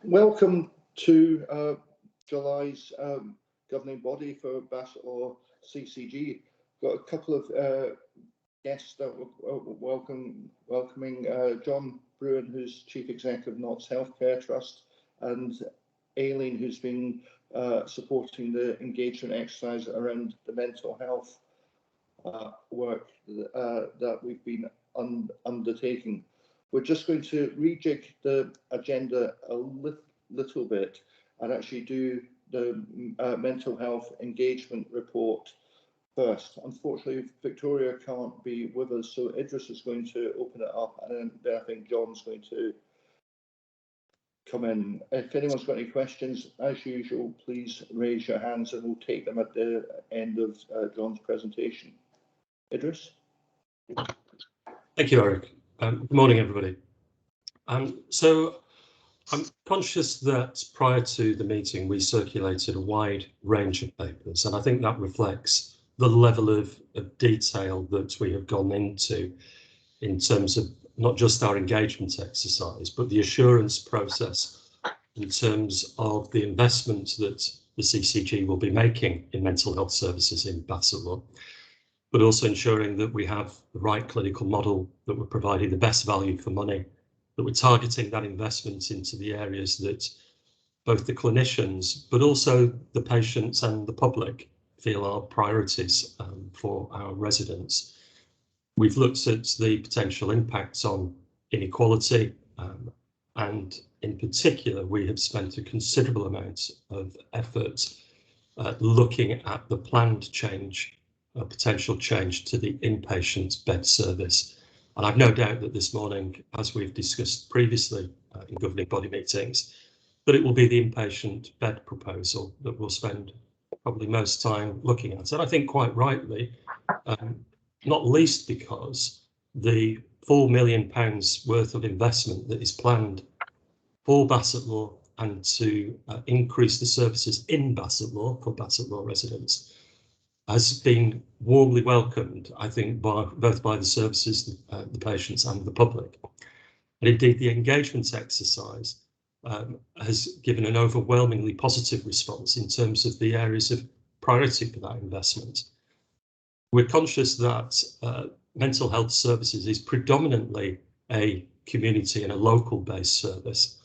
Welcome to July's governing body for Bassetlaw CCG. Got a couple of guests that were welcoming John Bruin, who's Chief Executive of Notts Healthcare Trust, and Aileen, who's been supporting the engagement exercise around the mental health work that we've been undertaking. We're just going to rejig the agenda a little bit and actually do the mental health engagement report first. Unfortunately, Victoria can't be with us, so Idris is going to open it up, and then I think John's going to come in. If anyone's got any questions, as usual, please raise your hands and we'll take them at the end of John's presentation. Idris? Thank you, Eric. Good morning, everybody. So I'm conscious that prior to the meeting, we circulated a wide range of papers, and I think that reflects the level of detail that we have gone into in terms of not just our engagement exercise, but the assurance process in terms of the investment that the CCG will be making in mental health services in Bassetlaw, but also ensuring that we have the right clinical model, that we're providing the best value for money, that we're targeting that investment into the areas that both the clinicians, but also the patients and the public feel are priorities for our residents. We've looked at the potential impacts on inequality, and in particular, we have spent a considerable amount of effort looking at the planned change, a potential change to the inpatient bed service. And I've no doubt that this morning, as we've discussed previously in governing body meetings, that it will be the inpatient bed proposal that we'll spend probably most time looking at. And I think quite rightly, not least because the £4 million worth of investment that is planned for Bassetlaw and to increase the services in Bassetlaw for Bassetlaw residents has been warmly welcomed, I think, both by the services, the patients and the public. And indeed, the engagement exercise has given an overwhelmingly positive response in terms of the areas of priority for that investment. We're conscious that mental health services is predominantly a community and a local-based service.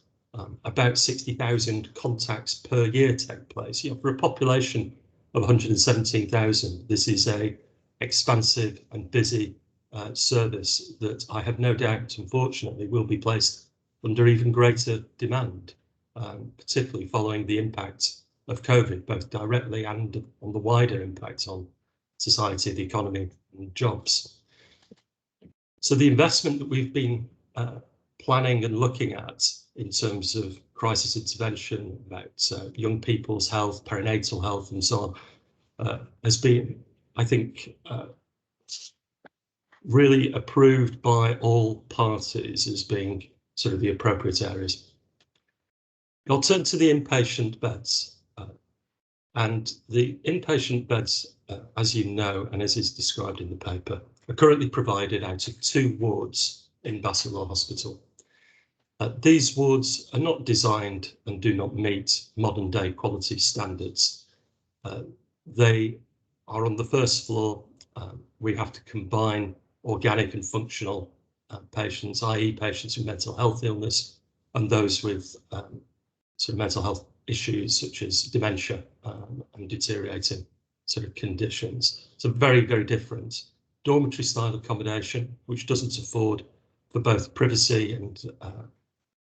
About 60,000 contacts per year take place. For a population of 117,000, this is a expansive and busy service that I have no doubt, unfortunately, will be placed under even greater demand, particularly following the impact of COVID, both directly and on the wider impact on society, the economy and jobs. So the investment that we've been planning and looking at in terms of crisis intervention, about young people's health, perinatal health and so on, has been, I think, really approved by all parties as being sort of the appropriate areas. I'll turn to the inpatient beds. And the inpatient beds, as you know, and as is described in the paper, are currently provided out of 2 wards in Bassetlaw Hospital. These wards are not designed and do not meet modern day quality standards. They are on the first floor. We have to combine organic and functional patients, i.e. patients with mental health illness and those with sort of mental health issues such as dementia and deteriorating sort of conditions. So very, very different dormitory style accommodation, which doesn't afford for both privacy and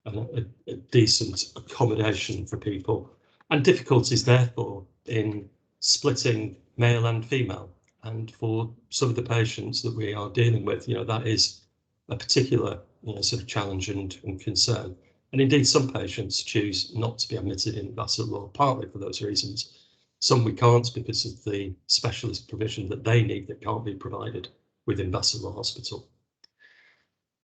a decent accommodation for people, and difficulties therefore in splitting male and female. And for some of the patients that we are dealing with, that is a particular sort of challenge and concern. And indeed, some patients choose not to be admitted in Bassetlaw, partly for those reasons. Some we can't because of the specialist provision that they need that can't be provided within Bassetlaw Hospital.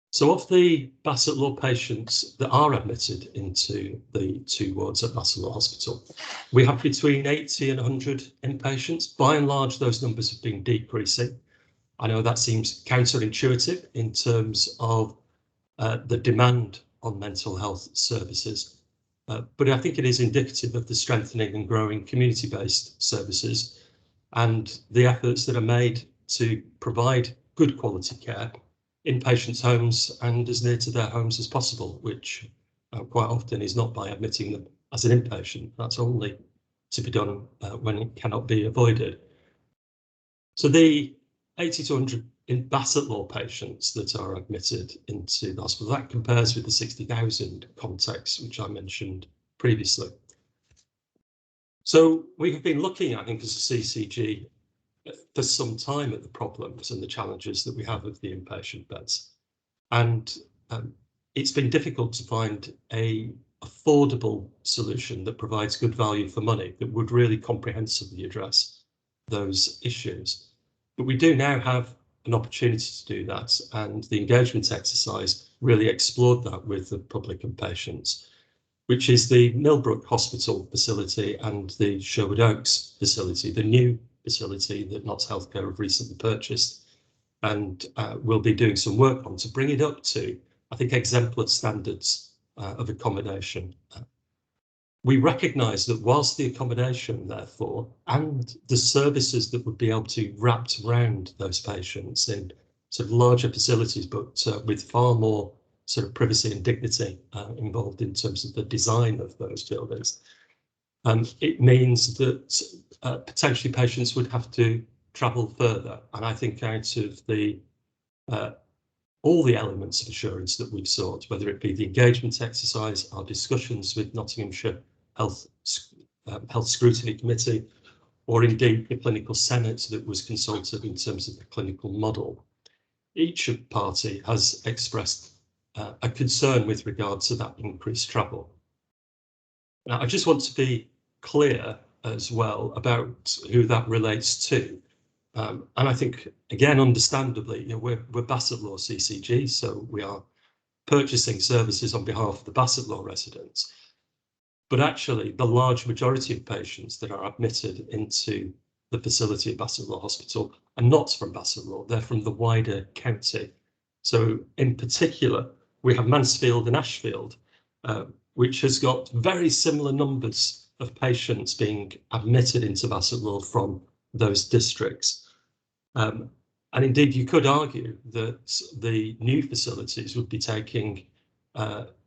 So of the Bassetlaw patients that are admitted into the 2 wards at Bassetlaw Hospital, we have between 80 and 100 inpatients. By and large, those numbers have been decreasing. I know that seems counterintuitive in terms of the demand on mental health services, but I think it is indicative of the strengthening and growing community-based services and the efforts that are made to provide good quality care in patients' homes and as near to their homes as possible, which quite often is not by admitting them as an inpatient. That's only to be done when it cannot be avoided. So the 80 to 100 in Bassetlaw patients that are admitted into the hospital, that compares with the 60,000 context, which I mentioned previously. So we have been looking, I think, as a CCG for some time at the problems and the challenges that we have with the inpatient beds. And it's been difficult to find a affordable solution that provides good value for money that would really comprehensively address those issues. But we do now have an opportunity to do that, and the engagement exercise really explored that with the public and patients, which is the Millbrook Hospital facility and the Sherwood Oaks facility, the new facility that Notts Healthcare have recently purchased and will be doing some work on to bring it up to, I think, exemplar standards of accommodation. We recognise that whilst the accommodation, therefore, and the services that would be able to wrap around those patients in sort of larger facilities, but with far more sort of privacy and dignity involved in terms of the design of those buildings, it means that potentially patients would have to travel further. And I think out of the all the elements of assurance that we've sought, whether it be the engagement exercise, our discussions with Nottinghamshire Health Scrutiny Committee, or indeed the clinical senate that was consulted in terms of the clinical model, each party has expressed a concern with regard to that increased travel. Now, I just want to be clear as well about who that relates to. And I think, again, understandably, you know, we're Bassetlaw CCG, so we are purchasing services on behalf of the Bassetlaw residents. But actually, the large majority of patients that are admitted into the facility at Bassetlaw Hospital are not from Bassetlaw, they're from the wider county. So in particular, we have Mansfield and Ashfield, which has got very similar numbers of patients being admitted into Bassetlaw from those districts. And indeed, you could argue that the new facilities would be taking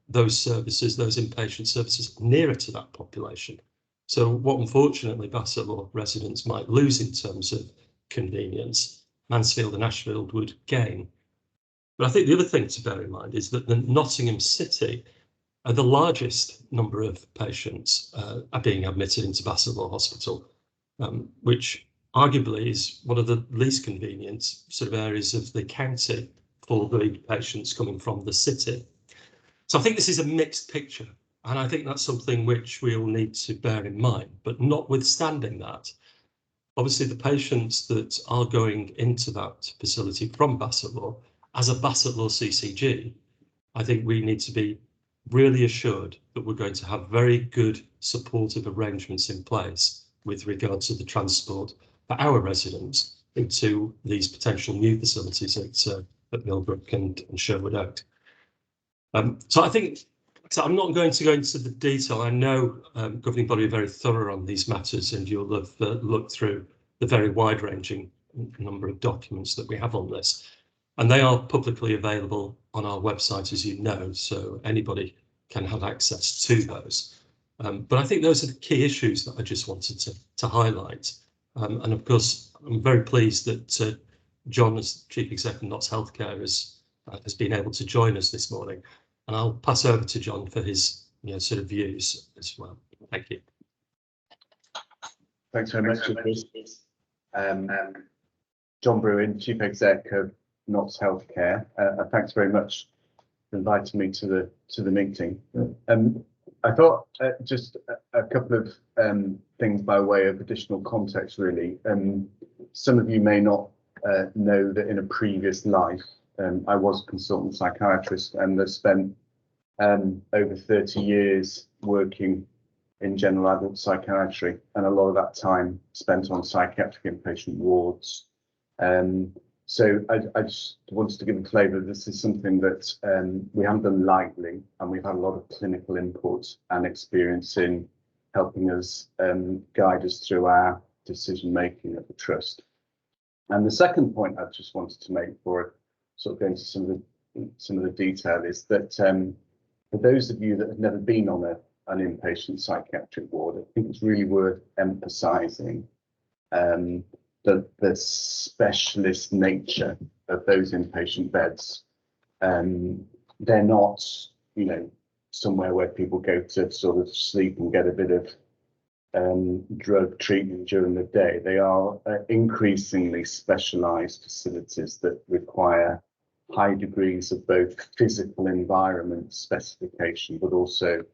those services, those inpatient services, nearer to that population. So what unfortunately Bassetlaw residents might lose in terms of convenience, Mansfield and Ashfield would gain. But I think the other thing to bear in mind is that the Nottingham City, the largest number of patients are being admitted into Bassetlaw Hospital, which arguably is one of the least convenient sort of areas of the county for the patients coming from the city. So I think this is a mixed picture, and I think that's something which we'll need to bear in mind. But notwithstanding that, obviously the patients that are going into that facility from Bassetlaw, as a Bassetlaw CCG, I think we need to be really assured that we're going to have very good supportive arrangements in place with regard to the transport for our residents into these potential new facilities at Millbrook and Sherwood Oaks. So I think, so I'm not going to go into the detail. I know governing body are very thorough on these matters, and you'll have looked through the very wide-ranging number of documents that we have on this. And they are publicly available on our website, as you know, so anybody can have access to those. But I think those are the key issues that I just wanted to highlight. And of course, I'm very pleased that John, as Chief Executive of Notts Healthcare, has been able to join us this morning. And I'll pass over to John for his sort of views as well. Thank you. Thanks very much, Chris. John Bruin, Chief Exec of Notts Healthcare. Thanks very much for inviting me to the meeting. I thought just a couple of things by way of additional context, really. Some of you may not know that in a previous life, I was a consultant psychiatrist and have spent over 30 years working in general adult psychiatry, and a lot of that time spent on psychiatric inpatient wards. So I just wanted to give a flavour. This is something that we haven't done lightly, and we've had a lot of clinical input and experience in helping us guide us through our decision making at the trust. And the second point I just wanted to make before sort of going to some of the detail is that for those of you that have never been on an inpatient psychiatric ward, I think it's really worth emphasising the specialist nature of those inpatient beds. They're not, you know, somewhere where people go to sort of sleep and get a bit of drug treatment during the day. They are increasingly specialised facilities that require high degrees of both physical environment specification, but also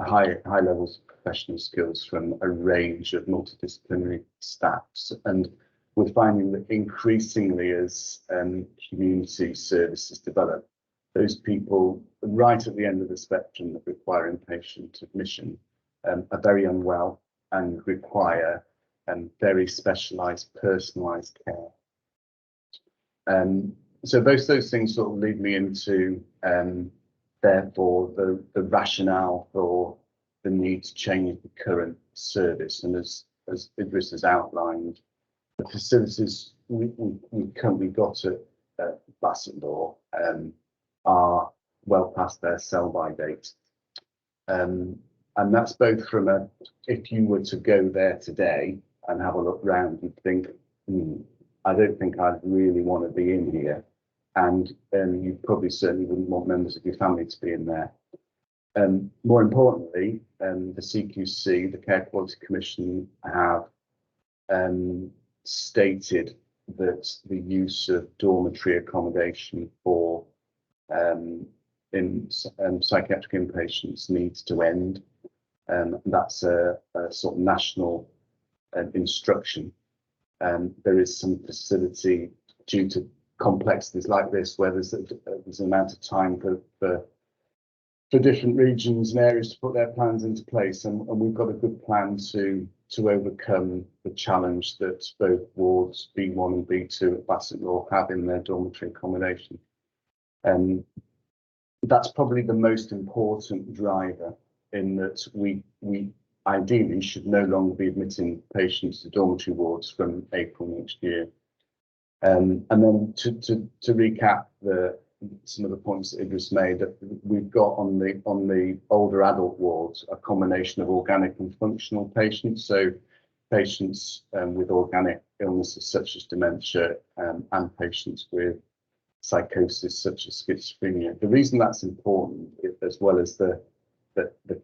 high levels of professional skills from a range of multidisciplinary staffs. And we're finding that increasingly as community services develop, those people right at the end of the spectrum that require inpatient admission are very unwell and require very specialised, personalised care. So both those things sort of lead me into therefore the rationale for the need to change the current service. And as Idris has outlined, the facilities we've currently got at Bassetlaw are well past their sell-by date. And that's both from if you were to go there today and have a look round, you'd think, I don't think I'd really want to be in here. And you probably certainly wouldn't want members of your family to be in there. More importantly, the CQC, the Care Quality Commission, have stated that the use of dormitory accommodation for psychiatric inpatients needs to end. That's a sort of national instruction. There is some facility due to complexities like this where there's an amount of time for different regions and areas to put their plans into place, and we've got a good plan to overcome the challenge that both wards B1 and B2 at Bassetlaw have in their dormitory accommodation. That's probably the most important driver, in that we ideally should no longer be admitting patients to dormitory wards from April next year. And then to recap some of the points that Idris made, that we've got on the older adult wards a combination of organic and functional patients, so patients with organic illnesses such as dementia and patients with psychosis such as schizophrenia. The reason that's important, as well as the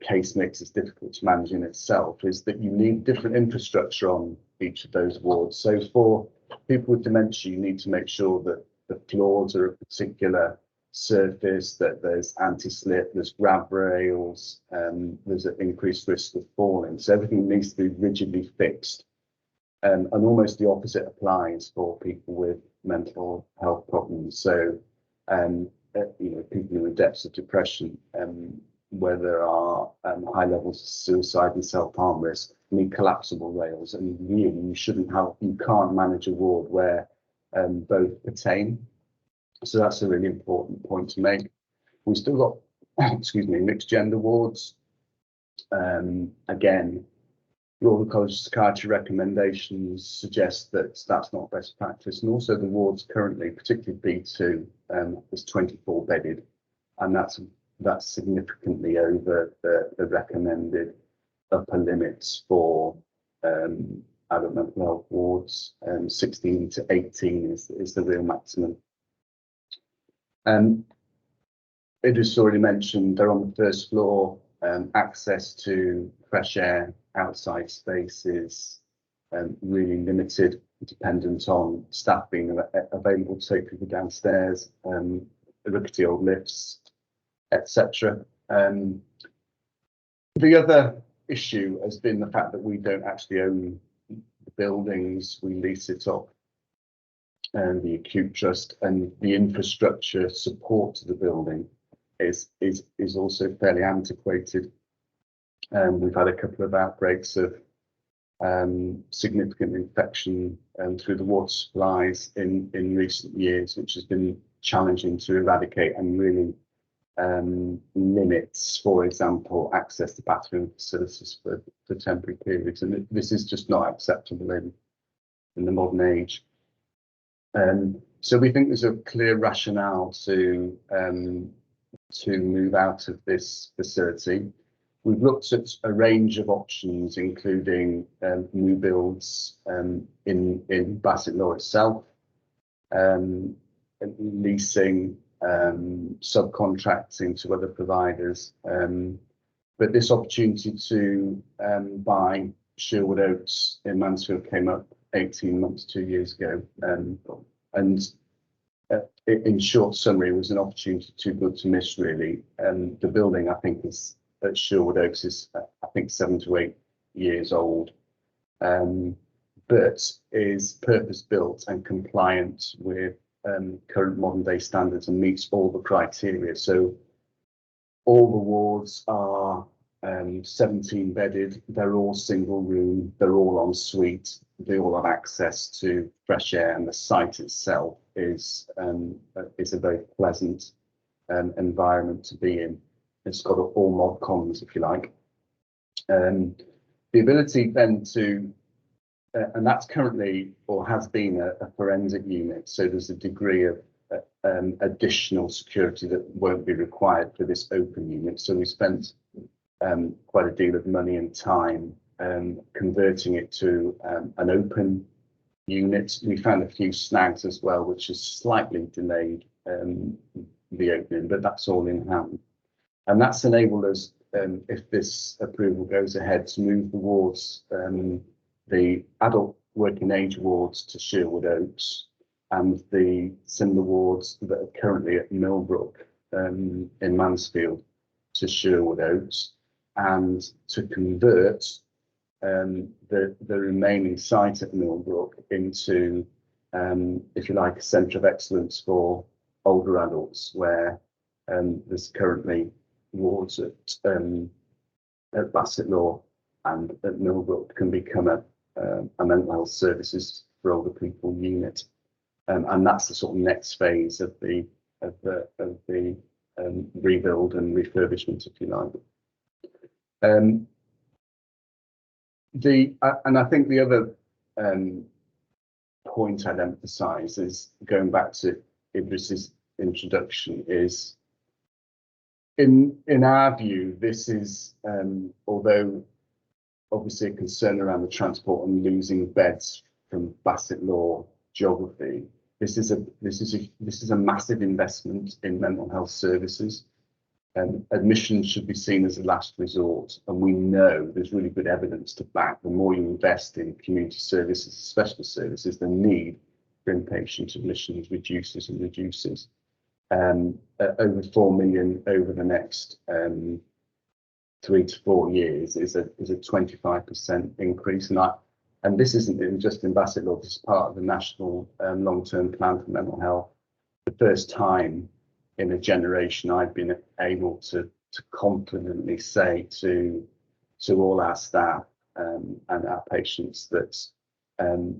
case mix is difficult to manage in itself, is that you need different infrastructure on each of those wards. So for people with dementia, you need to make sure that the floors are a particular surface, that there's anti-slip, there's grab rails, there's an increased risk of falling. So everything needs to be rigidly fixed. And almost the opposite applies for people with mental health problems. So, people in the depths of depression, where there are high levels of suicide and self-harm risk, need collapsible rails. And really, you can't manage a ward where both pertain. So that's a really important point to make. We've still got, mixed gender wards. Again, Royal College of Psychiatry recommendations suggest that that's not best practice. And also the wards currently, particularly B2, is 24 bedded, and that's significantly over the recommended upper limits for adult mental health wards. 16 to 18 is the real maximum. Idris already mentioned they're on the first floor. Access to fresh air, outside spaces, really limited, dependent on staff being available to take people downstairs, rickety old lifts, etc. The other issue has been the fact that we don't actually own the buildings, we lease it off the acute trust, and the infrastructure support to the building is also fairly antiquated. We've had a couple of outbreaks of significant infection through the water supplies in recent years, which has been challenging to eradicate and really limits, for example, access to bathroom facilities for temporary periods. And this is just not acceptable in the modern age. So we think there's a clear rationale to move out of this facility. We've looked at a range of options, including new builds in Bassetlaw itself, leasing, subcontracting to other providers. But this opportunity to buy Sherwood Oaks in Mansfield came up 18 months, 2 years ago. And in short summary, it was an opportunity too good to miss, really. The building, I think, is at Sherwood Oaks is, I think, 7 to 8 years old, but is purpose-built and compliant with current modern-day standards and meets all the criteria. So all the wards are 17 bedded. They're all single room. They're all en suite. They all have access to fresh air, and the site itself is a very pleasant environment to be in. It's got all mod cons, if you like. The ability then to, and that's currently or has been a forensic unit. So there's a degree of additional security that won't be required for this open unit. So we spent quite a deal of money and time converting it to an open unit. We found a few snags as well, which has slightly delayed the opening, but that's all in hand. And that's enabled us, if this approval goes ahead, to move the wards, the adult working age wards to Sherwood Oaks, and the similar wards that are currently at Millbrook in Mansfield to Sherwood Oaks, and to convert the remaining site at Millbrook into, if you like, a centre of excellence for older adults, where there's currently wards at Bassetlaw and at Millbrook can become a mental health services for older people unit, and that's the sort of next phase of the rebuild and refurbishment, if you like. And I think the other point I'd emphasise is, going back to Idris's introduction, is in our view, this is, although obviously a concern around the transport and losing beds from Bassetlaw geography, this is a massive investment in mental health services. Admission should be seen as a last resort, and we know there's really good evidence to back the more you invest in community services, specialist services, the need for inpatient admissions reduces and reduces. Over 4 million over the next 3 to 4 years is a 25% increase, and this isn't just in Bassetlaw. This is part of the national long-term plan for mental health. The first time in a generation I've been able to confidently say to all our staff and our patients that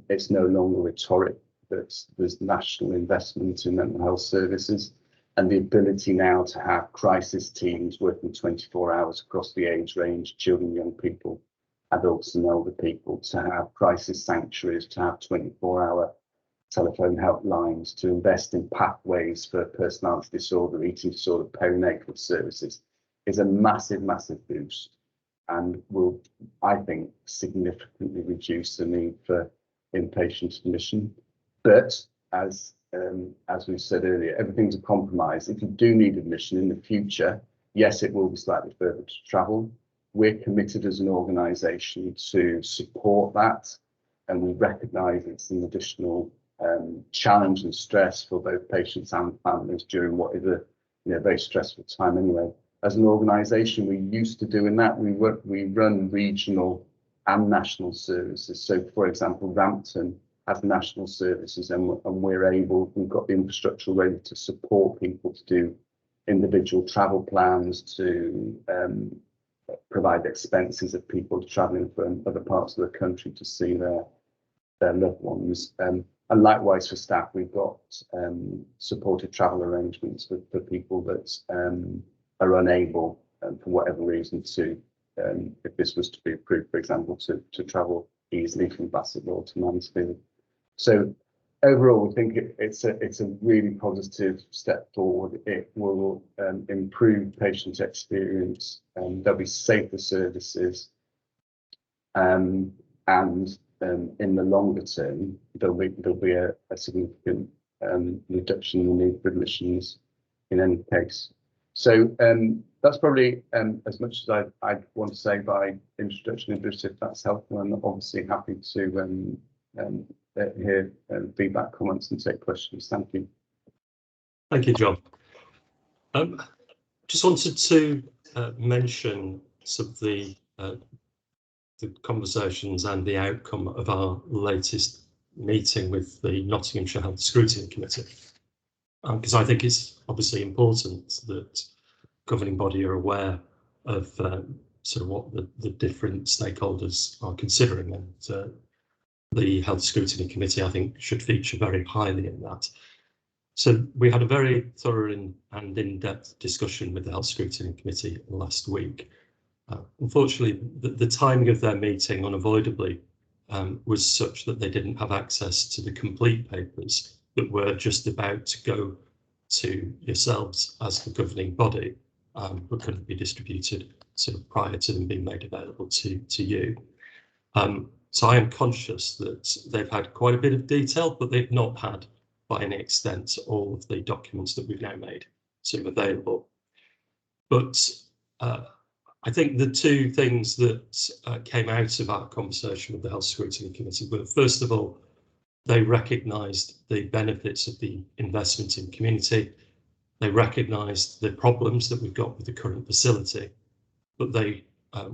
it's no longer rhetoric, that there's national investment in mental health services, and the ability now to have crisis teams working 24 hours across the age range, children, young people, adults and elder people, to have crisis sanctuaries, to have 24-hour telephone helplines, to invest in pathways for personality disorder, eating disorder, perinatal services, is a massive, massive boost, and will, I think, significantly reduce the need for inpatient admission. But as we said earlier, everything's a compromise. If you do need admission in the future, yes, it will be slightly further to travel. We're committed as an organisation to support that, and we recognise it's an additional challenge and stress for both patients and families during what is a very stressful time anyway. As an organisation, we're used to doing that. We run regional and national services. So, for example, Rampton has national services, and we've got the infrastructure ready to support people to do individual travel plans, to provide expenses of people travelling from other parts of the country to see their loved ones. And likewise for staff, we've got supported travel arrangements for people that are unable, for whatever reason, to, if this was to be approved, for example, to travel easily from Bassetlaw to Mansfield. So overall, we think it's a really positive step forward. It will improve patient experience, there'll be safer services, and in the longer term, there'll be a significant reduction in the need for admissions in any case. So that's probably as much as I'd want to say by introduction, if that's helpful. I'm obviously happy to hear feedback, comments, and take questions. Thank you. Thank you, John. Just wanted to mention some of the conversations and the outcome of our latest meeting with the Nottinghamshire Health Scrutiny Committee, because I think it's obviously important that governing body are aware of sort of what the different stakeholders are considering, and the Health Scrutiny Committee, I think, should feature very highly in that. So we had a very thorough and in-depth discussion with the Health Scrutiny Committee last week. Unfortunately, the timing of their meeting unavoidably was such that they didn't have access to the complete papers that were just about to go to yourselves as the governing body, but couldn't be distributed sort of prior to them being made available to you. So I am conscious that they've had quite a bit of detail, but they've not had, by any extent, all of the documents that we've now made sort of available. But I think the two things that came out of our conversation with the Health Scrutiny Committee were, first of all, they recognised the benefits of the investment in community. They recognised the problems that we've got with the current facility, but they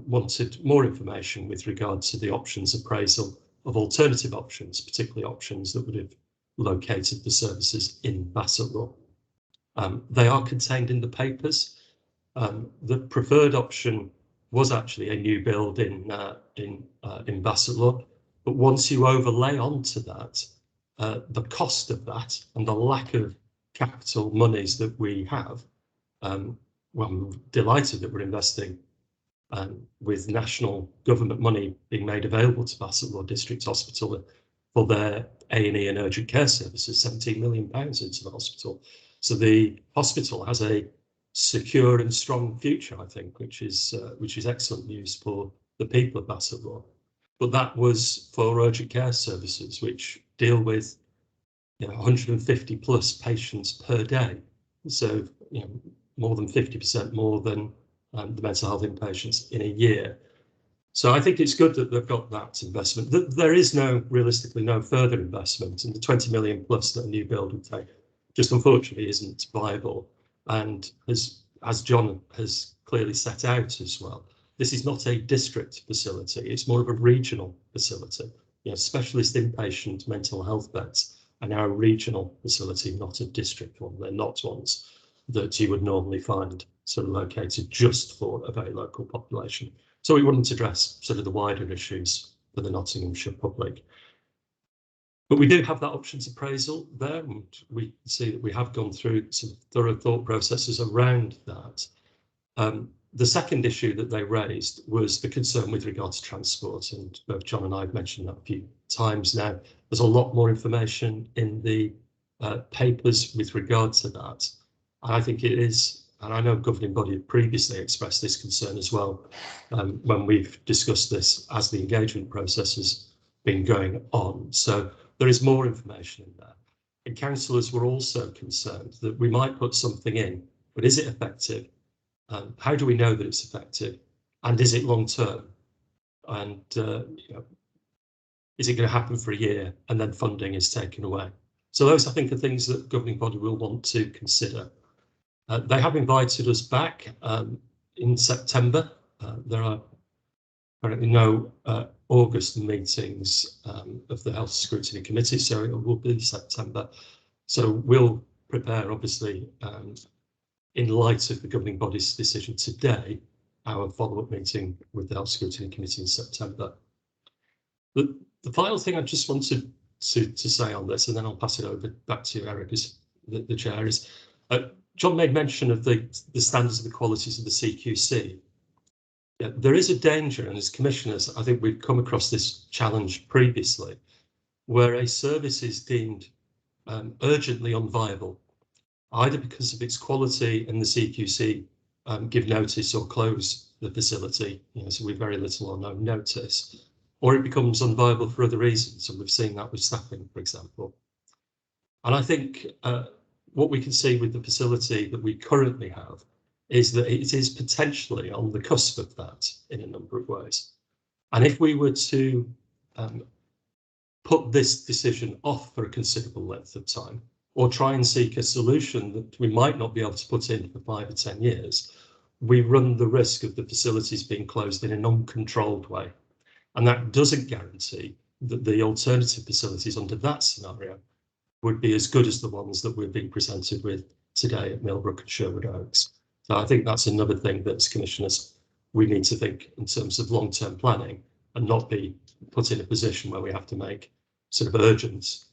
wanted more information with regard to the options appraisal of alternative options, particularly options that would have located the services in Bassetlaw. They are contained in the papers. The preferred option was actually a new build in Bassetlaw, but once you overlay onto that the cost of that and the lack of capital monies that we have, well, I'm delighted that we're investing with national government money being made available to Bassetlaw District Hospital for their A&E and urgent care services, £17 million into the hospital. So the hospital has a secure and strong future, I think, which is excellent news for the people of Bassetlaw. But that was for urgent care services, which deal with 150 plus patients per day. So more than 50% more than the mental health inpatients in a year. So I think it's good that they've got that investment. There is realistically no further investment, and the 20 million plus that a new build would take just unfortunately isn't viable. And as John has clearly set out as well, this is not a district facility, it's more of a regional facility. Specialist inpatient mental health beds are now a regional facility, not a district one. They're not ones that you would normally find sort of located just for a very local population. So we wouldn't address sort of the wider issues for the Nottinghamshire public. But we do have that options appraisal there, and we see that we have gone through some thorough thought processes around that. The second issue that they raised was the concern with regard to transport, and both John and I have mentioned that a few times now. There's a lot more information in the papers with regard to that. And I think it is, and I know governing body have previously expressed this concern as well when we've discussed this as the engagement process has been going on. So there is more information in there. And councillors were also concerned that we might put something in, but is it effective? How do we know that it's effective? And is it long term? And is it going to happen for a year and then funding is taken away? So those, I think, are things that governing body will want to consider. They have invited us back in September. There are apparently no August meetings of the Health Scrutiny Committee, so it will be September. So we'll prepare, obviously, in light of the governing body's decision today, our follow-up meeting with the Health Scrutiny Committee in September. The final thing I just wanted to say on this, and then I'll pass it over back to you, Eric, as the chair, is John made mention of the standards of the qualities of the CQC. Yeah, there is a danger, and as commissioners, I think we've come across this challenge previously, where a service is deemed urgently unviable, either because of its quality and the CQC give notice or close the facility, so with very little or no notice, or it becomes unviable for other reasons, and we've seen that with staffing, for example. And I think what we can see with the facility that we currently have is that it is potentially on the cusp of that in a number of ways. And if we were to put this decision off for a considerable length of time, or try and seek a solution that we might not be able to put in for 5 or 10 years, we run the risk of the facilities being closed in an uncontrolled way. And that doesn't guarantee that the alternative facilities under that scenario would be as good as the ones that we're being presented with today at Millbrook and Sherwood Oaks. So I think that's another thing that as commissioners, we need to think in terms of long-term planning and not be put in a position where we have to make sort of urgent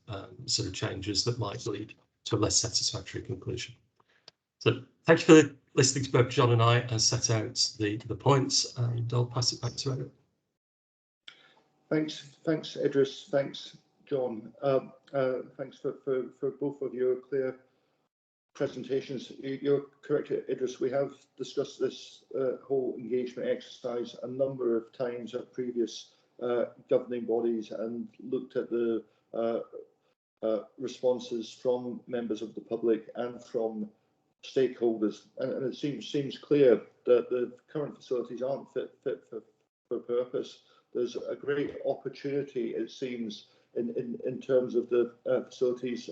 sort of changes that might lead to a less satisfactory conclusion. So thank you for listening to both John and I and set out the points, and I'll pass it back to Eric. Thanks, Idris. Thanks, John. Thanks for both of your clear presentations. You're correct, Idris. We have discussed this whole engagement exercise a number of times at previous governing bodies and looked at the responses from members of the public and from stakeholders, and it seems clear that the current facilities aren't fit for purpose. There's a great opportunity, it seems, in terms of the facilities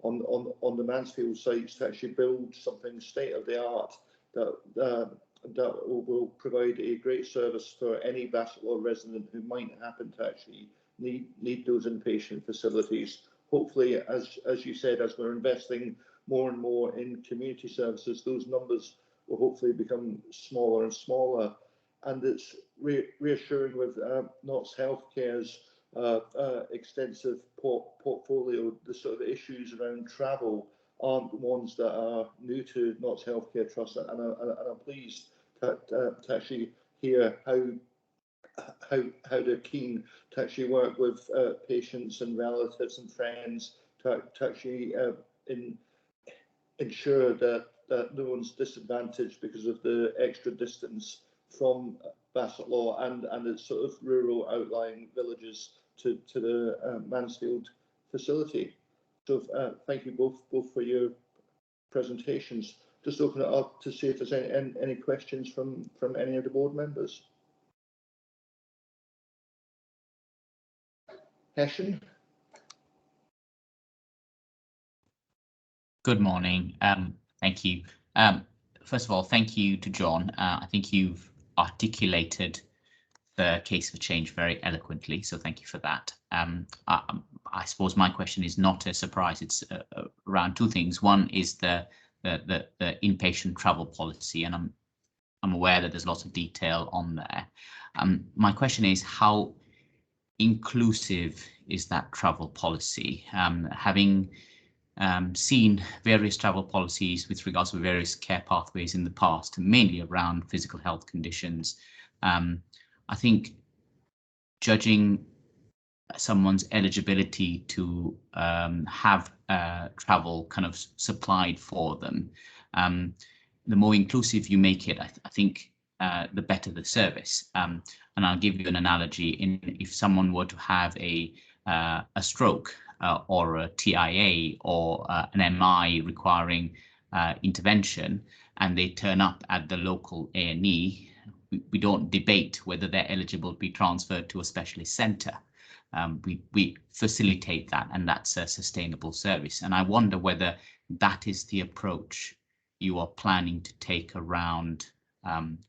on the Mansfield sites to actually build something state of the art that will provide a great service for any Bassetlaw resident who might happen to actually need those inpatient facilities. Hopefully, as you said, as we're investing more and more in community services, those numbers will hopefully become smaller and smaller. And it's reassuring with Notts Healthcare's extensive portfolio, the sort of issues around travel aren't ones that are new to Notts Healthcare Trust, and I'm pleased to actually hear how they're keen to actually work with patients and relatives and friends to actually ensure that no one's disadvantaged because of the extra distance from Bassetlaw and its sort of rural outlying villages to the Mansfield facility. So thank you both for your presentations. Just open it up to see if there's any questions from any of the board members. Hession. Good morning. Thank you. First of all, thank you to John. I think you've articulated the case for change very eloquently, so thank you for that. I suppose my question is not a surprise. It's around two things. One is the inpatient travel policy, and I'm aware that there's lots of detail on there. My question is, how inclusive is that travel policy? Having seen various travel policies with regards to various care pathways in the past, mainly around physical health conditions, I think judging someone's eligibility to have travel kind of supplied for them, the more inclusive you make it, I think the better the service. And I'll give you an analogy. If someone were to have a stroke or a TIA or an MI requiring intervention, and they turn up at the local A&E, we don't debate whether they're eligible to be transferred to a specialist centre. We facilitate that, and that's a sustainable service. And I wonder whether that is the approach you are planning to take around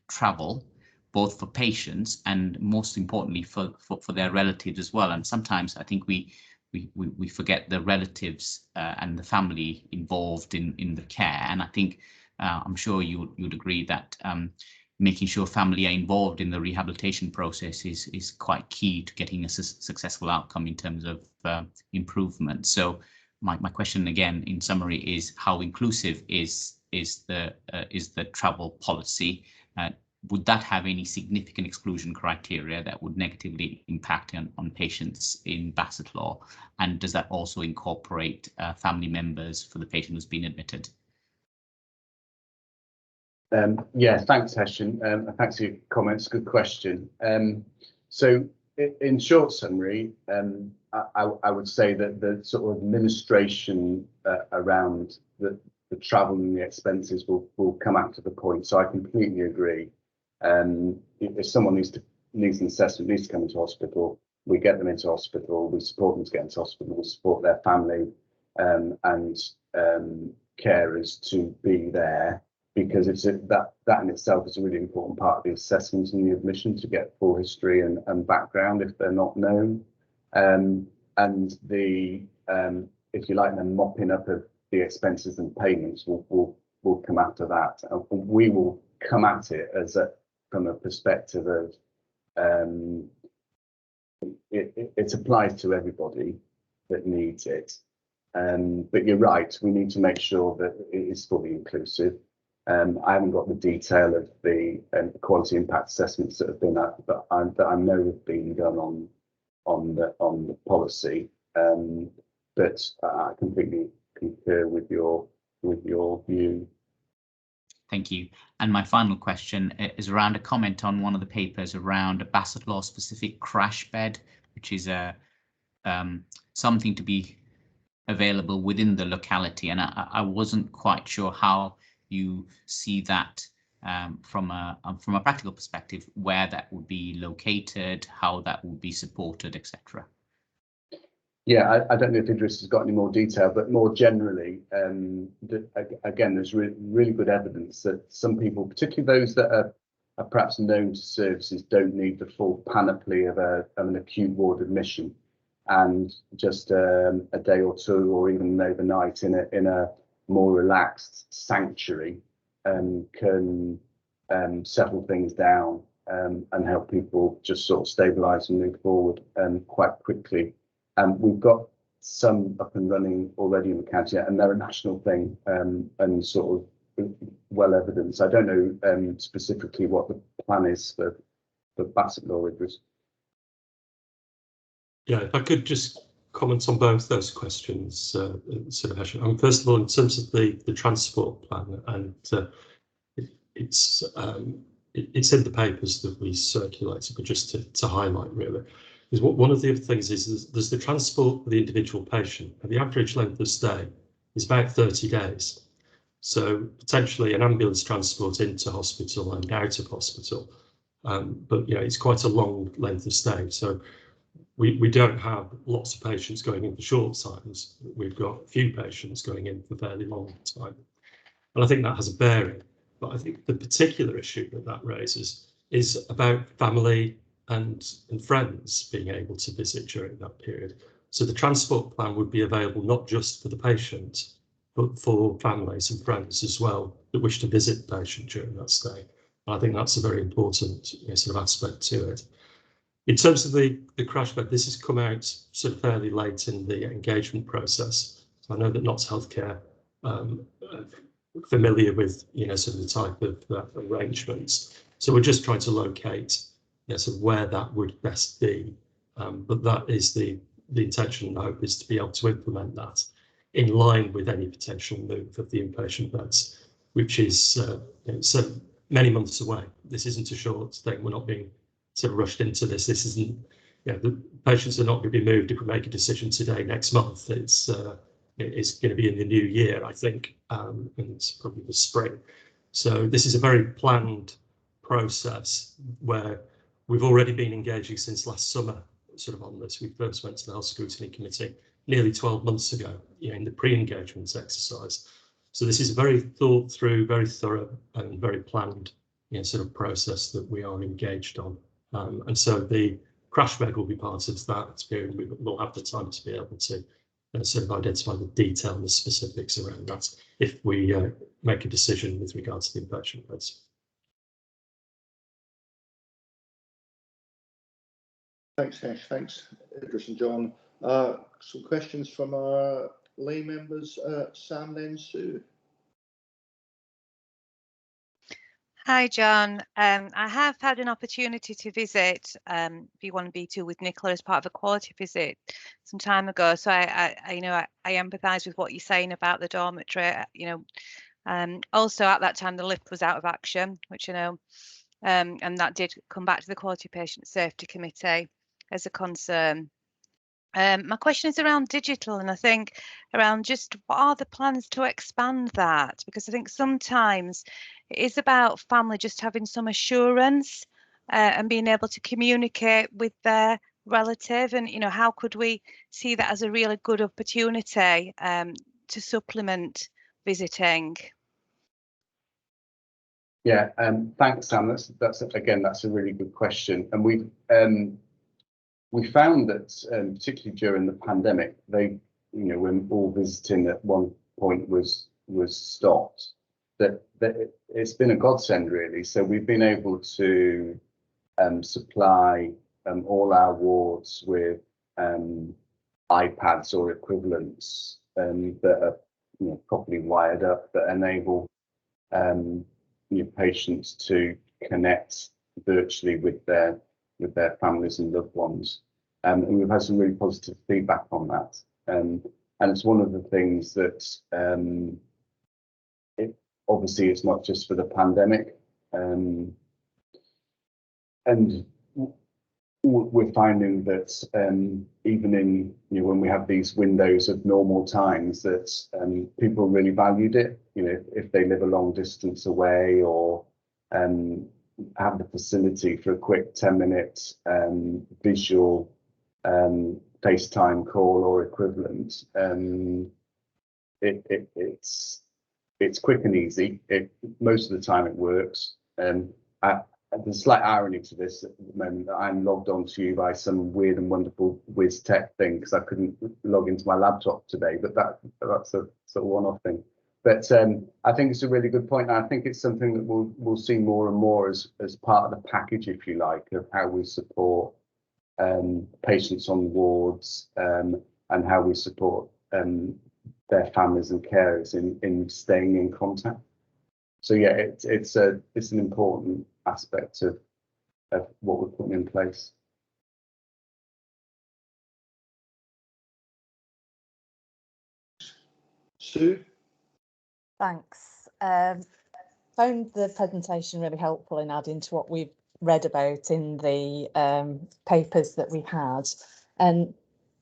travel, both for patients and most importantly for their relatives as well. And sometimes I think we forget the relatives and the family involved in the care. And I think I'm sure you'd agree that making sure family are involved in the rehabilitation process is quite key to getting a successful outcome in terms of improvement. So my question again, in summary, is how inclusive is the travel policy? Would that have any significant exclusion criteria that would negatively impact on patients in Bassetlaw? And does that also incorporate family members for the patient who's been admitted? Yeah, thanks, Heshen. Thanks for your comments. Good question. So in short summary, I would say that the sort of administration around the travel and the expenses will come after the point. So I completely agree. If someone needs an assessment, needs to come into hospital, we get them into hospital, we support them to get into hospital, we support their family and carers to be there, because it's that in itself is a really important part of the assessment and the admission, to get full history and background if they're not known, and the if you like, the mopping up of the expenses and payments will come after that. We will come at it from a perspective of it applies to everybody that needs it, but you're right, we need to make sure that it is fully inclusive. I haven't got the detail of the quality impact assessments that have been that I know have been done on the policy, but I completely concur with your view. Thank you. And my final question is around a comment on one of the papers around a Bassetlaw specific crash bed, which is something to be available within the locality. And I wasn't quite sure how you see that from a practical perspective, where that would be located, how that would be supported, etc. Yeah, I don't know if Idris has got any more detail, but more generally, again, there's really good evidence that some people, particularly those that are perhaps known to services, don't need the full panoply of an acute ward admission, and just a day or two, or even overnight in a more relaxed sanctuary can settle things down and help people just sort of stabilise and move forward quite quickly. We've got some up and running already in the county, and they're a national thing and sort of well evidenced. I don't know specifically what the plan is for Bassetlaw, Idris. Yeah, if I could just comment on both those questions, sort of, Heshen. First of all, in terms of the transport plan, and it's in the papers that we circulated, but just to highlight really, is one of the other things is there's the transport for the individual patient, and the average length of stay is about 30 days. So potentially an ambulance transport into hospital and out of hospital, but it's quite a long length of stay. So we don't have lots of patients going in for short times. We've got a few patients going in for fairly long time, and I think that has a bearing. But I think the particular issue that raises is about family and friends being able to visit during that period. So the transport plan would be available not just for the patient, but for families and friends as well that wish to visit the patient during that stay. And I think that's a very important sort of aspect to it. In terms of the crash bed, this has come out sort of fairly late in the engagement process. So I know that Notts Healthcare familiar with sort of the type of arrangements. So we're just trying to locate sort of where that would best be. But that is the intention and hope, is to be able to implement that in line with any potential move of the inpatient beds, which is so many months away. This isn't a short thing. We're not being sort of rushed into this. This isn't, the patients are not going to be moved if we make a decision today, next month. It's going to be in the new year, I think, and it's probably the spring. So this is a very planned process where we've already been engaging since last summer, sort of on this. We first went to the Health Scrutiny Committee nearly 12 months ago, in the pre-engagement exercise. So this is a very thought through, very thorough and very planned, sort of process that we are engaged on. And so the crash bed will be part of that period. We'll have the time to be able to sort of identify the detail and the specifics around that if we make a decision with regard to the inpatient beds. Thanks, Hesh. Thanks, Idris and John. Some questions from our lay members. Sam, then Sue. Hi, John. I have had an opportunity to visit B1 and B2 with Nicola as part of a quality visit some time ago. So I empathise with what you're saying about the dormitory. Also at that time the lift was out of action, which I know, and that did come back to the Quality Patient Safety Committee as a concern. My question is around digital, and I think around just what are the plans to expand that? Because I think sometimes it is about family just having some assurance and being able to communicate with their relative, and how could we see that as a really good opportunity to supplement visiting? Yeah, thanks, Sam. That's a really good question, and we found that particularly during the pandemic, when all visiting at one point was stopped, that it's been a godsend really. So we've been able to supply all our wards with iPads or equivalents that are properly wired up, that enable patients to connect virtually with their families and loved ones, and we've had some really positive feedback on that. And it's one of the things that obviously it's not just for the pandemic, and we're finding that even in when we have these windows of normal times, that people really valued it. If they live a long distance away or have the facility for a quick 10-minute visual FaceTime call or equivalent, it's quick and easy. Most of the time it works. There's a slight irony to this at the moment that I'm logged on to you by some weird and wonderful whiz tech thing because I couldn't log into my laptop today, but that's a sort of one-off thing. But I think it's a really good point. And I think it's something that we'll see more and more as part of the package, if you like, of how we support patients on wards and how we support their families and carers in staying in contact. So yeah, it's an important aspect of what we're putting in place. Sue? Thanks. Found the presentation really helpful in adding to what we've read about in the papers that we had, and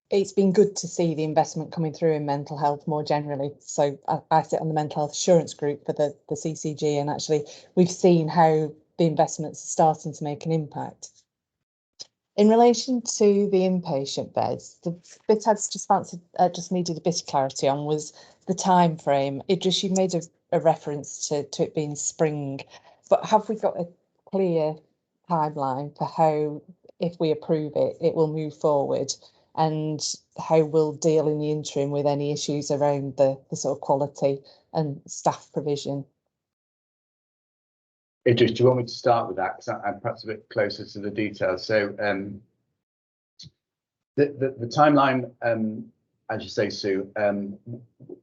it's been good to see the investment coming through in mental health more generally. So I sit on the mental health assurance group for the CCG, and actually we've seen how the investments are starting to make an impact. In relation to the inpatient beds, the bit I just needed a bit of clarity on was the time frame. Idris, you made a reference to it being spring, but have we got a clear timeline for how, if we approve it, it will move forward, and how we'll deal in the interim with any issues around the sort of quality and staff provision? Idris, do you want me to start with that? Because I'm perhaps a bit closer to the details. So the timeline, as you say, Sue,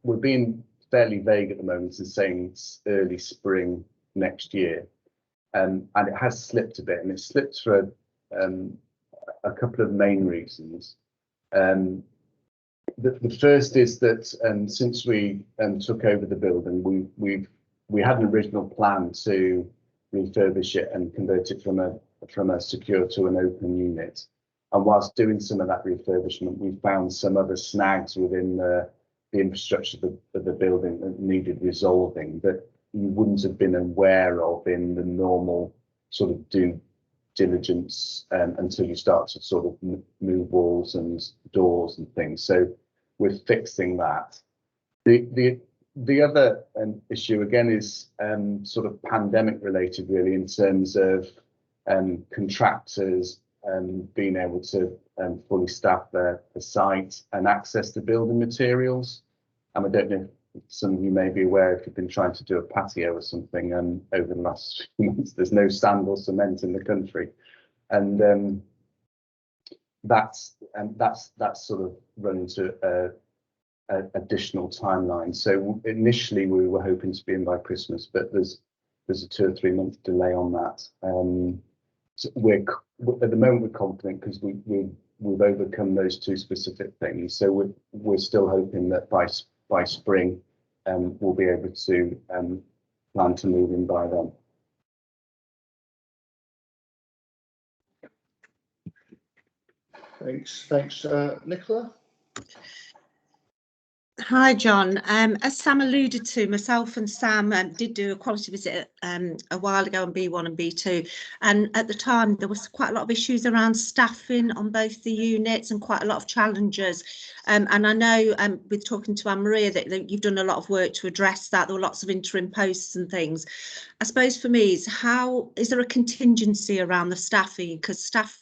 we're being fairly vague at the moment and saying it's early spring next year. And it has slipped a bit, and it's slipped for a couple of main reasons. The first is that since we took over the building, we had an original plan to refurbish it and convert it from a secure to an open unit. And whilst doing some of that refurbishment, we found some other snags within the infrastructure of the building that needed resolving that you wouldn't have been aware of in the normal sort of due diligence until you start to sort of move walls and doors and things. So we're fixing that. The other issue again is sort of pandemic related, really, in terms of contractors being able to fully staff the site and access to building materials. I don't know if some of you may be aware, if you've been trying to do a patio or something over the last few months, there's no sand or cement in the country. And that's sort of run into additional timeline. So initially we were hoping to be in by Christmas, but there's a 2 or 3 month delay on that. So at the moment we're confident because we've overcome those 2 specific things. So we're still hoping that by spring we'll be able to plan to move in by then. Thanks, Nicola. Hi, John. As Sam alluded to, myself and Sam did do a quality visit a while ago on B1 and B2, and at the time there was quite a lot of issues around staffing on both the units and quite a lot of challenges. And I know with talking to Anne-Maria that you've done a lot of work to address that. There were lots of interim posts and things. I suppose for me is there a contingency around the staffing, because staff,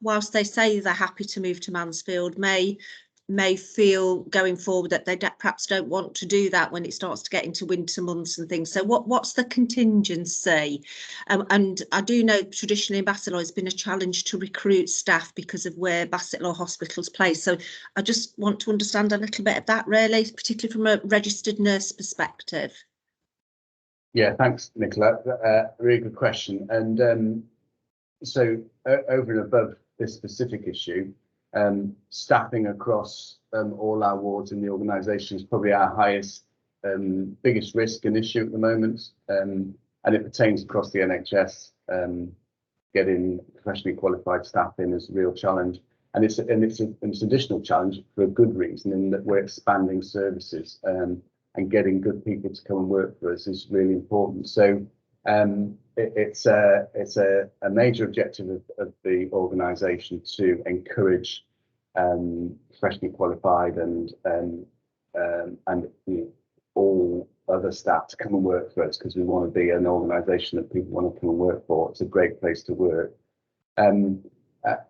whilst they say they're happy to move to Mansfield, may feel going forward that they perhaps don't want to do that when it starts to get into winter months and things. So what's the contingency? And I do know traditionally in Bassetlaw it's been a challenge to recruit staff because of where Bassetlaw Hospital's placed. So I just want to understand a little bit of that, really, particularly from a registered nurse perspective. Yeah, thanks, Nicola. Really good question. And so over and above this specific issue, staffing across all our wards in the organisation is probably our highest, biggest risk and issue at the moment, and it pertains across the NHS. Getting professionally qualified staff in is a real challenge, and it's an additional challenge for a good reason, in that we're expanding services, and getting good people to come and work for us is really important. So it's a major objective of the organisation to encourage professionally qualified and all other staff to come and work for us, because we want to be an organisation that people want to come and work for. It's a great place to work. And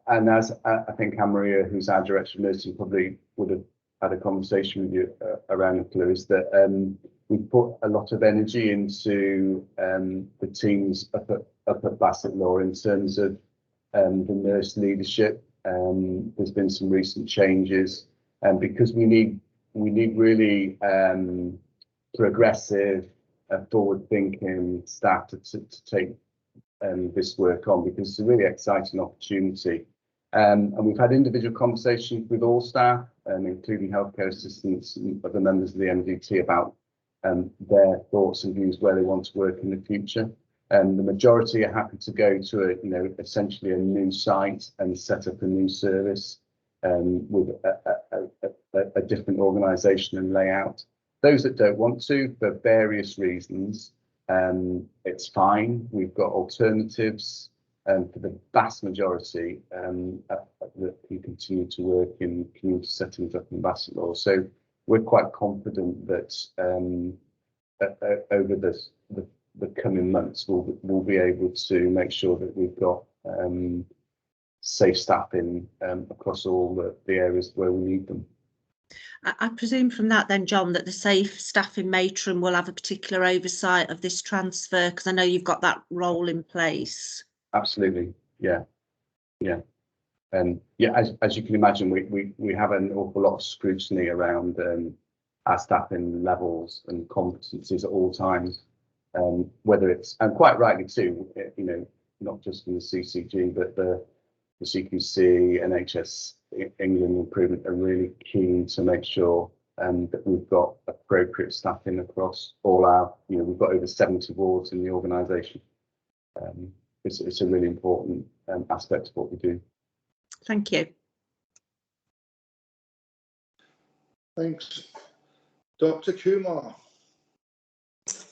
as I think Anne-Maria, who's our Director of Nursing, probably would have had a conversation with you around the clue, is that we put a lot of energy into the teams up at Bassetlaw in terms of the nurse leadership. There's been some recent changes, because we need really progressive, forward-thinking staff to take this work on, because it's a really exciting opportunity. And we've had individual conversations with all staff, including healthcare assistants and other members of the MDT, about their thoughts and views where they want to work in the future. The majority are happy to go to essentially a new site and set up a new service with a different organisation and layout. Those that don't want to, for various reasons, it's fine. We've got alternatives. For the vast majority that can continue to work in community settings up in Bassetlaw. So we're quite confident that over the coming months we'll be able to make sure that we've got safe staffing across all the areas where we need them. I presume from that then, John, that the safe staffing matron will have a particular oversight of this transfer, because I know you've got that role in place. Absolutely, yeah. And as you can imagine, we have an awful lot of scrutiny around our staffing levels and competencies at all times, whether it's, and quite rightly too, not just in the CCG, but the CQC, NHS England Improvement are really keen to make sure that we've got appropriate staffing across all our, we've got over 70 wards in the organisation. It's a really important aspect of what we do. Thank you. Thanks. Dr. Kumar.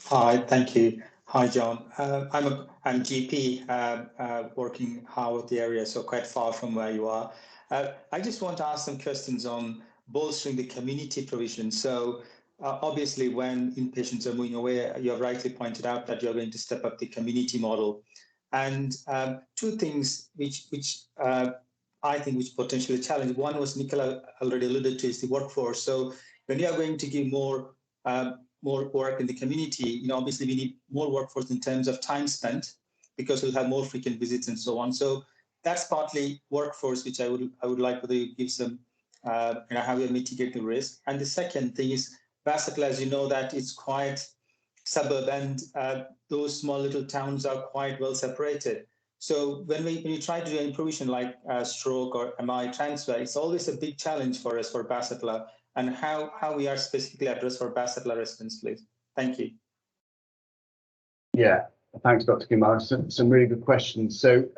Hi, thank you. Hi, John. I'm GP working Harvard area, so quite far from where you are. I just want to ask some questions on bolstering the community provision. So obviously when inpatients are moving away, you have rightly pointed out that you're going to step up the community model. And 2 things which I think which potentially challenge. One was Nicola already alluded to, is the workforce. So when you are going to give more work in the community, obviously we need more workforce in terms of time spent, because we'll have more frequent visits and so on. So that's partly workforce, which I would like whether you give some, how you mitigate the risk. And the second thing is Bassetlaw, as you know, that it's quite suburb, and those small little towns are quite well separated. So when you try to do an improvisation like stroke or MI transfer, it's always a big challenge for us for Bassetlaw, and how we are specifically addressed for Bassetlaw residents, please. Thank you. Yeah, thanks, Dr. Kumar. Some really good questions. So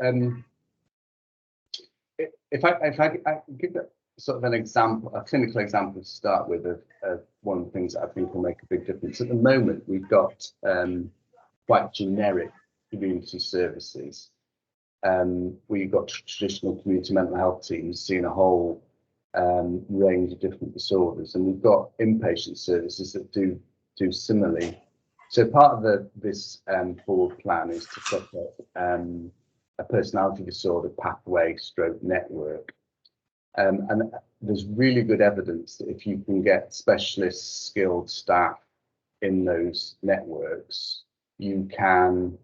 if I give sort of an example, a clinical example to start with of one of the things that I think will make a big difference. At the moment, we've got quite generic community services. We've got traditional community mental health teams seeing a whole range of different disorders, and we've got inpatient services that do similarly. So part of this forward plan is to set up a personality disorder pathway stroke network. And there's really good evidence that if you can get specialist skilled staff in those networks, you can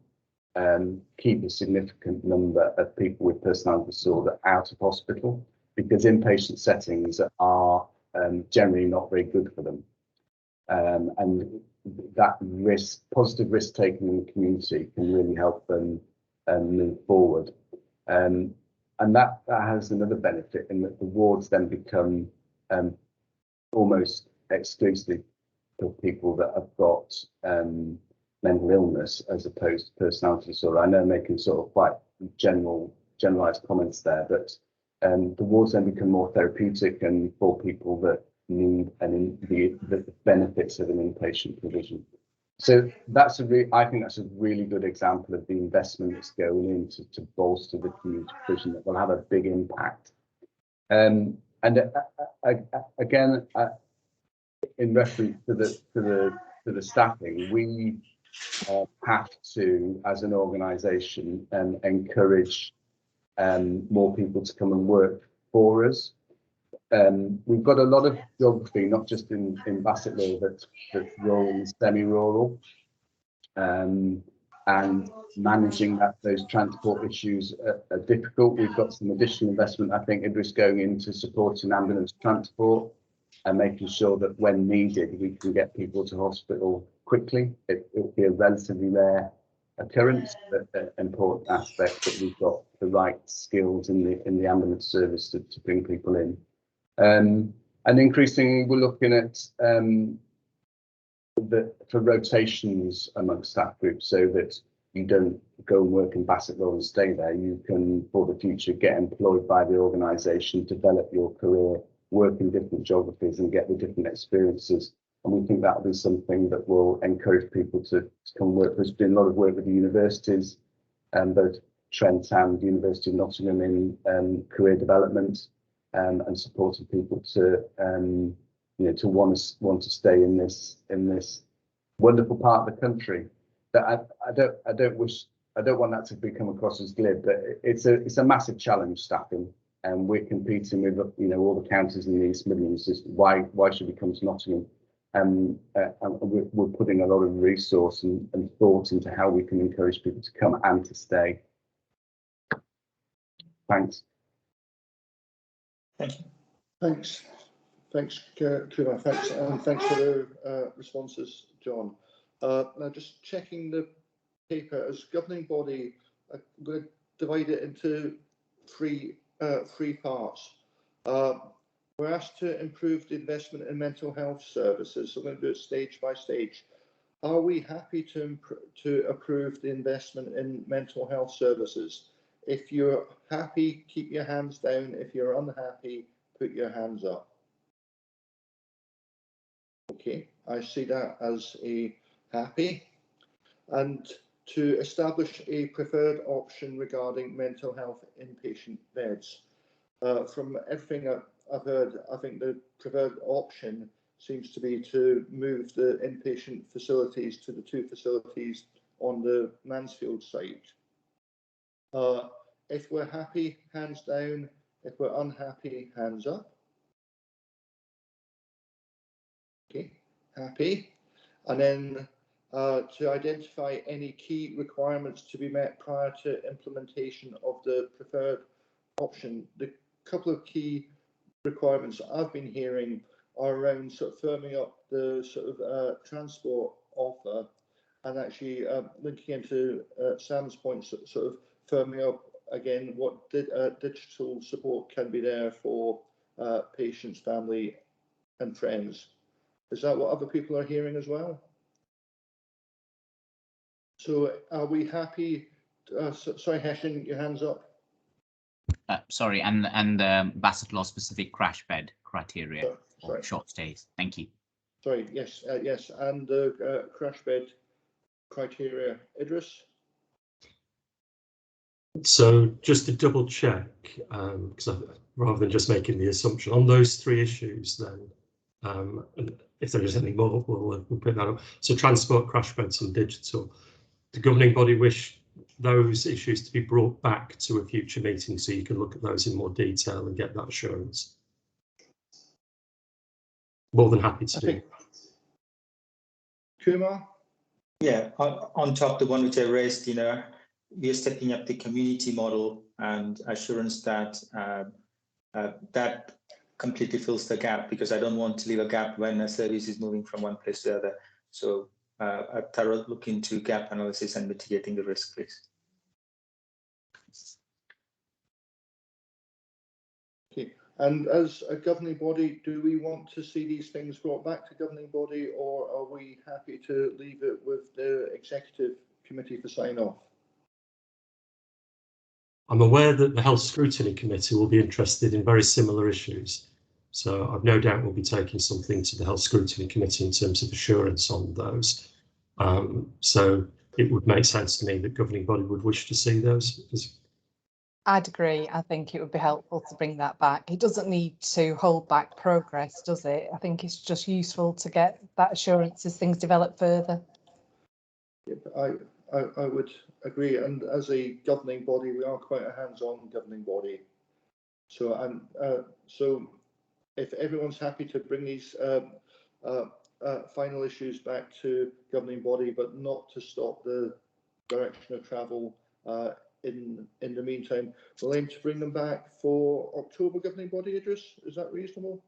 keep a significant number of people with personality disorder out of hospital, because inpatient settings are generally not very good for them. And that positive risk taking in the community can really help them move forward. And that has another benefit in that the wards then become almost exclusively for people that have got mental illness as opposed to personality disorder. I know I'm making sort of quite generalized comments there, but the wards then become more therapeutic and for people that need the benefits of an inpatient provision. So I think that's a really good example of the investment that's going into to bolster the community provision that will have a big impact. And again, in reference to the staffing, we have to, as an organisation, encourage more people to come and work for us. We've got a lot of geography, not just in Bassetlaw, that's rural and semi-rural, and managing those transport issues are difficult. We've got some additional investment, I think, Idris, going into supporting ambulance transport and making sure that when needed, we can get people to hospital quickly. It'll be a relatively rare occurrence, but an important aspect that we've got the right skills in the ambulance service to bring people in. And increasingly, we're looking at for rotations amongst staff groups, so that you don't go and work in Bassetlaw and stay there. You can, for the future, get employed by the organisation, develop your career, work in different geographies and get the different experiences. And we think that'll be something that will encourage people to come work. There's been a lot of work with the universities, both Trent and the University of Nottingham in career development, and supporting people to to want to stay in this wonderful part of the country. That I don't want that to become across as glib, but it's a massive challenge staffing, and we're competing with all the counties in the East Midlands. Why should we come to Nottingham? And we're putting a lot of resource and thought into how we can encourage people to come and to stay. Thanks. Thank you. Thanks, Kumar. Thanks, and thanks for the responses, John. Now, just checking the paper, as governing body, I'm going to divide it into three parts. We're asked to improve the investment in mental health services. So we're going to do it stage by stage. Are we happy to approve the investment in mental health services? If you're happy, keep your hands down. If you're unhappy, put your hands up. Okay, I see that as a happy. And to establish a preferred option regarding mental health inpatient beds. From everything I've heard, I think the preferred option seems to be to move the inpatient facilities to the two facilities on the Mansfield site. If we're happy, hands down. If we're unhappy, hands up. Okay, happy. And then to identify any key requirements to be met prior to implementation of the preferred option. The couple of key requirements I've been hearing are around sort of firming up the sort of transport offer, and actually linking into Sam's points, sort of firming up again what digital support can be there for patients, family and friends. Is that what other people are hearing as well? So are we happy? Sorry, Heshin, your hand's up. Sorry, and the Bassetlaw specific crash bed criteria for short stays. Thank you. Sorry, yes, yes, and crash bed criteria. Idris? So just to double check, because rather than just making the assumption on those 3 issues, then and if there is any more, we'll pick that up. So transport, crash beds and digital. The governing body wish those issues to be brought back to a future meeting so you can look at those in more detail and get that assurance. More than happy to do. Kumar? Yeah, on top the one which I raised, we are stepping up the community model and assurance that that completely fills the gap, because I don't want to leave a gap when a service is moving from one place to the other. So a thorough look into gap analysis and mitigating the risk, please. Okay. And as a governing body, do we want to see these things brought back to governing body, or are we happy to leave it with the executive committee for sign off? I'm aware that the Health Scrutiny Committee will be interested in very similar issues. So I've no doubt we'll be taking something to the Health Scrutiny Committee in terms of assurance on those. So it would make sense to me that governing body would wish to see those. I'd agree. I think it would be helpful to bring that back. It doesn't need to hold back progress, does it? I think it's just useful to get that assurance as things develop further. Yeah, I would agree. And as a governing body, we are quite a hands-on governing body. So so if everyone's happy to bring these final issues back to governing body, but not to stop the direction of travel in the meantime, we'll aim to bring them back for October governing body, Idris. Is that reasonable?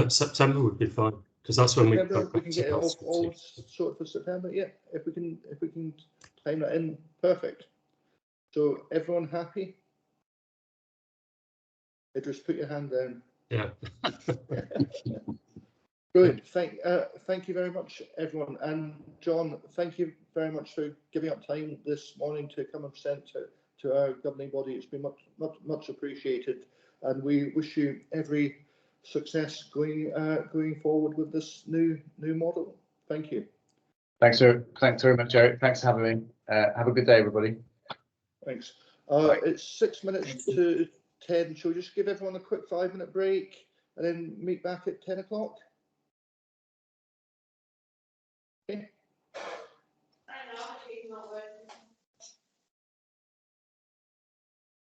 September would be fine, because that's when we can get it all sorted for September. Yeah, if we can time that in, perfect. So everyone happy? Idris, put your hand down. Yeah. Brilliant. Thank you very much, everyone. And John, thank you very much for giving up time this morning to come and present to our governing body. It's been much appreciated, and we wish you every success going forward with this new model. Thank you. Thanks very much, Eric. Thanks for having me. Have a good day, everybody. Thanks. It's 6 minutes to 10. Shall we just give everyone a quick 5-minute break and then meet back at 10 o'clock? Okay. I know, she's not working.